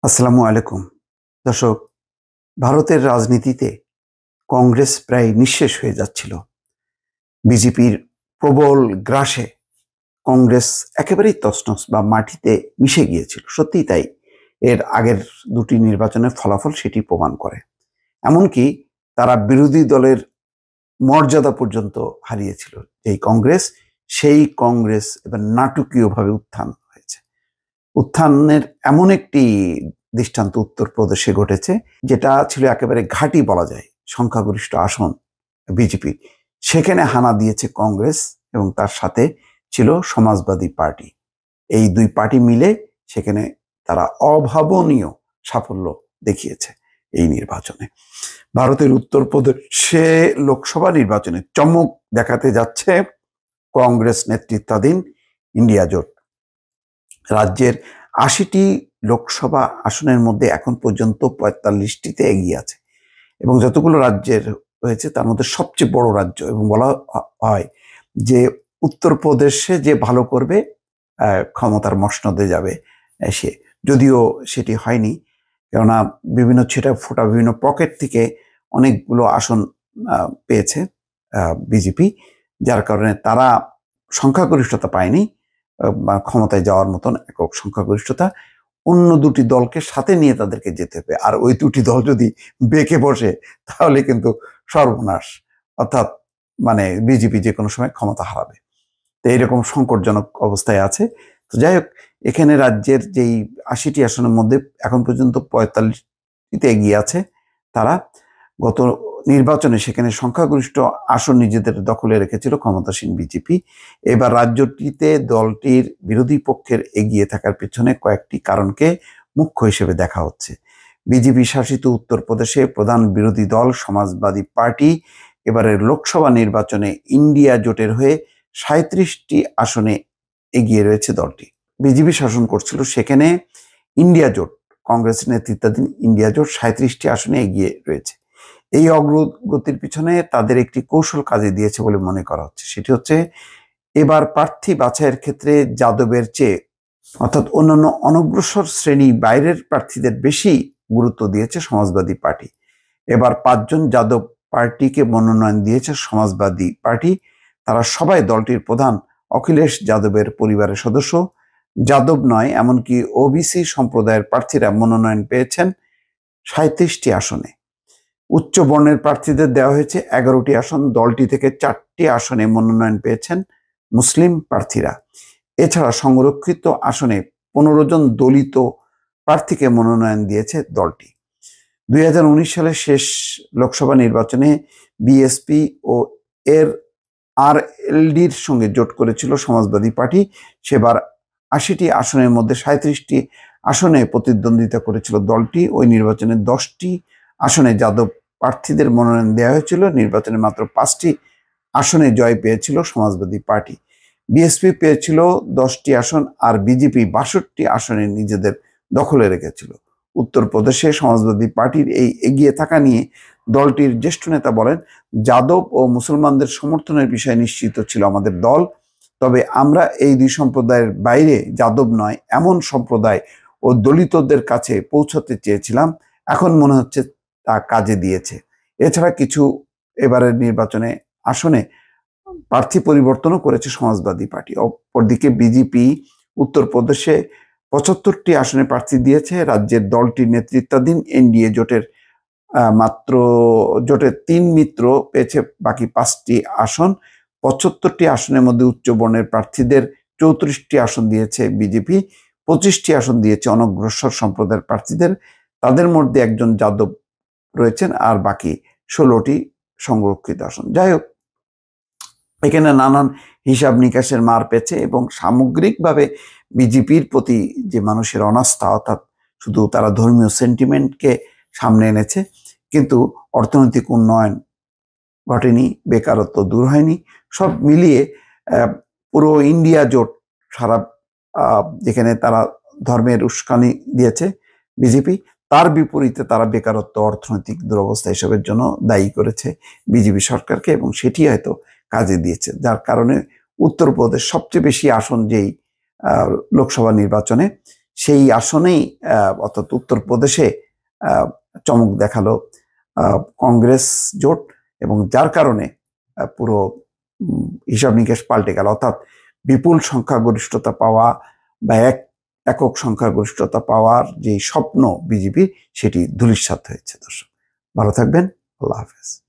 আসসালামু আলাইকুম। দর্শক, ভারতের রাজনীতিতে কংগ্রেস প্রায় নিঃশেষ হয়ে যাচ্ছিল। বিজেপির প্রবল গ্রাসে কংগ্রেস একেবারেই তছনছ বা মাটিতে মিশে গিয়েছিল। সত্যিই তাই। এর আগের দুটি নির্বাচনের ফলাফল সেটি প্রমাণ করে। এমনকি তারা বিরোধী দলের মর্যাদা পর্যন্ত হারিয়েছিল। সেই কংগ্রেস এবার নাটকীয়ভাবে উত্থান হয়েছে। উত্থানের এমন একটি দৃষ্টান্ত উত্তরপ্রদেশে ঘটেছে, যেটা ছিল একেবারে ঘাঁটি বলা যায়, সংখ্যাগরিষ্ঠ আসন বিজেপি। সেখানে হানা দিয়েছে কংগ্রেস এবং তার সাথে ছিল সমাজবাদী পার্টি। এই দুই পার্টি মিলে সেখানে তারা অভাবনীয় সাফল্য দেখিয়েছে এই নির্বাচনে। ভারতের উত্তরপ্রদেশে লোকসভা নির্বাচনে চমক দেখাতে যাচ্ছে কংগ্রেস নেতৃত্বাধীন ইন্ডিয়া জোট। রাজ্যের ৮০টি লোকসভা আসনের মধ্যে এখন পর্যন্ত ৪৫টিতে এগিয়ে আছে এবং যতগুলো রাজ্যের হয়েছে তার মধ্যে সবচেয়ে বড় রাজ্য, এবং বলা হয় যে উত্তরপ্রদেশে যে ভালো করবে ক্ষমতার মসনদে যাবে সে। যদিও সেটি হয়নি, কেননা বিভিন্ন ছেটা ফোটা বিভিন্ন পকেট থেকে অনেকগুলো আসন পেয়েছে বিজেপি, যার কারণে তারা সংখ্যাগরিষ্ঠতা পায়নি, ক্ষমতায় যাওয়ার মতন একক সংখ্যাগরিষ্ঠতা। অন্য দুটি দলকে সাথে নিয়ে তাদেরকে যেতে হবে, আর ওই দুটি দল যদি বেঁকে বসে তাহলে কিন্তু সর্বনাশ, অর্থাৎ বিজেপি যে কোনো সময় ক্ষমতা হারাবে। তো এইরকম সংকটজনক অবস্থায় আছে। তো যাই হোক, এখানে রাজ্যের যেই ৮০টি আসনের মধ্যে এখন পর্যন্ত ৪৫টিতে এগিয়ে আছে তারা। গত নির্বাচনে সেখানে সংখ্যাগরিষ্ঠ আসন নিজেদের দখলে রেখেছিল ক্ষমতাসীন বিজেপি। এবার রাজ্যটিতে দলটির বিরোধী পক্ষের এগিয়ে থাকার পেছনে কয়েকটি কারণকে মুখ্য হিসেবে দেখা হচ্ছে। বিজেপি শাসিত উত্তরপ্রদেশে প্রধান বিরোধী দল সমাজবাদী পার্টি এবারের লোকসভা নির্বাচনে ইন্ডিয়া জোটের হয়ে ৩৭টি আসনে এগিয়ে রয়েছে দলটি। বিজেপি শাসন করছিল, সেখানে ইন্ডিয়া জোট, কংগ্রেস নেতৃত্বাধীন ইন্ডিয়া জোট ৩৭টি আসনে এগিয়ে রয়েছে। এই অগ্রগতির পিছনে তাদের একটি কৌশল কাজে দিয়েছে বলে মনে করা হচ্ছে। সেটি হচ্ছে, এবার প্রার্থী বাছাইয়ের ক্ষেত্রে যাদবের চেয়ে, অর্থাৎ অন্যান্য অনগ্রসর শ্রেণী বাইরের প্রার্থীদের বেশি গুরুত্ব দিয়েছে সমাজবাদী পার্টি। এবার ৫জন যাদব পার্টিকে মনোনয়ন দিয়েছে সমাজবাদী পার্টি। তারা সবাই দলটির প্রধান অখিলেশ যাদবের পরিবারের সদস্য। যাদব নয়, এমনকি ওবিসি সম্প্রদায়ের প্রার্থীরা মনোনয়ন পেয়েছেন ৩৭টি আসনে। উচ্চ বর্ণের প্রার্থীদের দেওয়া হয়েছে ১১টি আসন। দলটি থেকে ৪টি আসনে মনোনয়ন পেয়েছেন মুসলিম প্রার্থীরা। এছাড়া সংরক্ষিত আসনে ১৫ জন দলিত প্রার্থীকে মনোনয়ন দিয়েছে দলটি। ২০১৯ সালের শেষ লোকসভা নির্বাচনে বিএসপি ও এর আরএলডির সঙ্গে জোট করেছিল সমাজবাদী পার্টি। সেবার ৮০টি আসনের মধ্যে ৩৭টি আসনে প্রতিদ্বন্দ্বিতা করেছিল দলটি। ওই নির্বাচনে ১০টি আসনে যাদব প্রার্থীদের মনোনয়ন দেওয়া হয়েছিল। নির্বাচনে মাত্র ৫টি আসনে জয় পেয়েছিল সমাজবাদী পার্টি। বিএসপি পেয়েছিল 10টি আসন, আর বিজেপি ৬২টি আসনে নিজেদের দখলে রেখেছিল। উত্তরপ্রদেশে সমাজবাদী পার্টির এই এগিয়ে থাকা নিয়ে দলটির জ্যেষ্ঠ নেতা বলেন, যাদব ও মুসলমানদের সমর্থনের বিষয়ে নিশ্চিত ছিল আমাদের দল। তবে আমরা এই দুই সম্প্রদায়ের বাইরে যাদব নয় এমন সম্প্রদায় ও দলিতদের কাছে পৌঁছতে চেয়েছিলাম। এখন মনে হচ্ছে তা কাজে দিয়েছে। এছাড়া কিছু এবারের নির্বাচনে আসনে প্রার্থী পরিবর্তনও করেছে সমাজবাদী পার্টি। অপরদিকে বিজেপি উত্তরপ্রদেশে ৭৫টি আসনে প্রার্থী দিয়েছে। রাজ্যের দলটির নেতৃত্বাধীন এনডিএ জোটের জোটের ৩ মিত্র পেয়েছে বাকি 5টি আসন। ৭৫টি আসনের মধ্যে উচ্চ বর্ণের প্রার্থীদের ৩৪টি আসন দিয়েছে বিজেপি, 25টি আসন দিয়েছে অনগ্রসর সম্প্রদায়ের প্রার্থীদের। তাদের মধ্যে একজন যাদব রয়েছেন, আর বাকি 16টি সংরক্ষিত আসন। যাই হোক, এখানে নানান হিসাব নিকাশের মার পেয়েছে এবং সামগ্রিকভাবে বিজেপির প্রতি যে মানুষের অনাস্থা, অর্থাৎ শুধু তারা ধর্মীয় সেন্টিমেন্টকে সামনে এনেছে, কিন্তু অর্থনৈতিক উন্নয়ন ঘটেনি, বেকারত্ব দূর হয়নি। সব মিলিয়ে পুরো ইন্ডিয়া জোট সারা, যেখানে তারা ধর্মের উস্কানি দিয়েছে বিজেপি, তার বিপরীতে তারা বেকারত্ব, অর্থনৈতিক দুরবস্থা এসবের জন্য দায়ী করেছে বিজেপি সরকারকে, এবং সেটি হয়তো কাজে দিয়েছে। যার কারণে উত্তরপ্রদেশ সবচেয়ে বেশি আসন যেই লোকসভা নির্বাচনে, সেই আসনেই অর্থাৎ উত্তরপ্রদেশে চমক দেখালো কংগ্রেস জোট, এবং যার কারণে পুরো হিসাব নিকেশ পাল্টে গেল। অর্থাৎ বিপুল সংখ্যাগরিষ্ঠতা পাওয়া বা একক সংখ্যাগরিষ্ঠতা পাওয়ার যে স্বপ্ন বিজেপি, সেটি ধূলিসাৎ হয়েছে। দর্শক, ভালো থাকবেন। আল্লাহ হাফেজ।